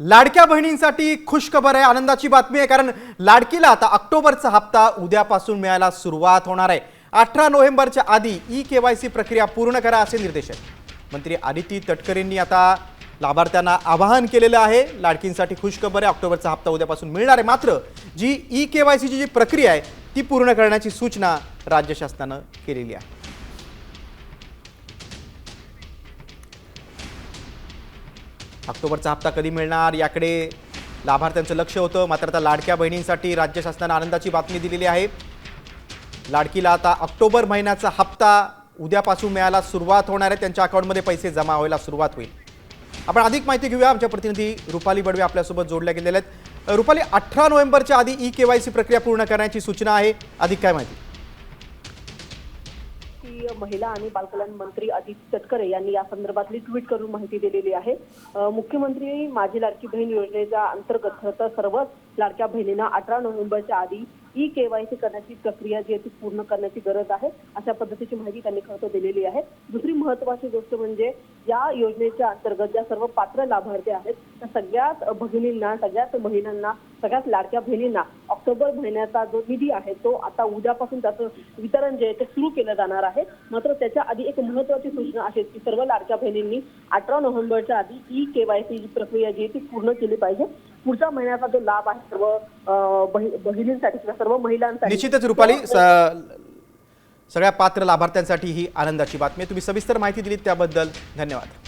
लाडक्या बहिणींसाठी खुशखबर आहे, आनंदाची बातमी आहे। कारण लाडकीला आता ऑक्टोबरचा हप्ता उद्यापासून मिळायला सुरुवात होणार आहे। 18 नोव्हेंबरच्या आधी ई-केवायसी प्रक्रिया पूर्ण करा असे निर्देश आहेत। मंत्री आदिती तटकरेंनी आता लाभार्थ्यांना आवाहन केलेलं आहे। लाडकींसाठी खुशखबर आहे, ऑक्टोबरचा हप्ता उद्यापासून मिळणार आहे। मात्र जी ई-केवायसीची जी प्रक्रिया आहे ती पूर्ण करण्याची सूचना राज्य शासनाने केलेली आहे। ऑक्टोबरचा हप्ता कधी मिळणार याकडे लाभार्थ्यांचं लक्ष होतं। मात्र आता लाडक्या बहिणींसाठी राज्य शासनाने आनंदाची बातमी दिलेली आहे। लाडकीला आता ऑक्टोबर महिन्याचा हप्ता उद्यापासून मिळायला सुरुवात होणार आहे। त्यांच्या अकाउंटमध्ये पैसे जमा व्हायला सुरुवात होईल। आपण अधिक माहिती घेऊया, आमच्या प्रतिनिधी रुपाली बडवे आपल्यासोबत जोडल्या गेलेल्या आहेत। रुपाली, 18 नोव्हेंबरच्या आधी ई-केवायसी प्रक्रिया पूर्ण करण्याची सूचना आहे, अधिक काय माहिती? महिला आणि बालकल्याण मंत्री आदिती तटकरे यांनी या संदर्भातली ट्विट करून माहिती दिलेली आहे। मुख्यमंत्री माझी लाडकी बहीण योजनेच्या अंतर्गत सर्व लाडक्या बहिणींना 18 नोव्हेंबरच्या आधी ई-केवायसी करण्याची प्रक्रिया जी आहे ती पूर्ण करण्याची गरज आहे, अशा पद्धतीची माहिती त्यांनी खरं दिलेली आहे। दुसरी महत्त्वाची गोष्ट म्हणजे या योजनेच्या अंतर्गत ज्या सर्व पात्र लाभार्थी आहेत त्या सगळ्याच भगिनींना, सगळ्याच महिलांना, सगळ्याच लाडक्या बहिणींना ऑक्टोबर महिन्याचा जो निधी आहे तो आता उद्यापासून त्याचं वितरण जे आहे ते सुरू केलं जाणार आहे। मात्र त्याच्या आधी एक महत्त्वाची सूचना आहे की सर्व लाडक्या बहिणींनी 18 नोव्हेंबरच्या आधी ई-केवायसी प्रक्रिया जी आहे ती पूर्ण केली पाहिजे। पुढच्या महिन्याचा जो लाभ आहे सर्व बहिणींसाठी किंवा सर्व महिलांसाठी निश्चितच रुपाली, सगळ्या पात्र लाभार्थ्यांसाठी ही आनंदाची बातमी आहे। तुम्ही सविस्तर माहिती दिलीत त्याबद्दल धन्यवाद।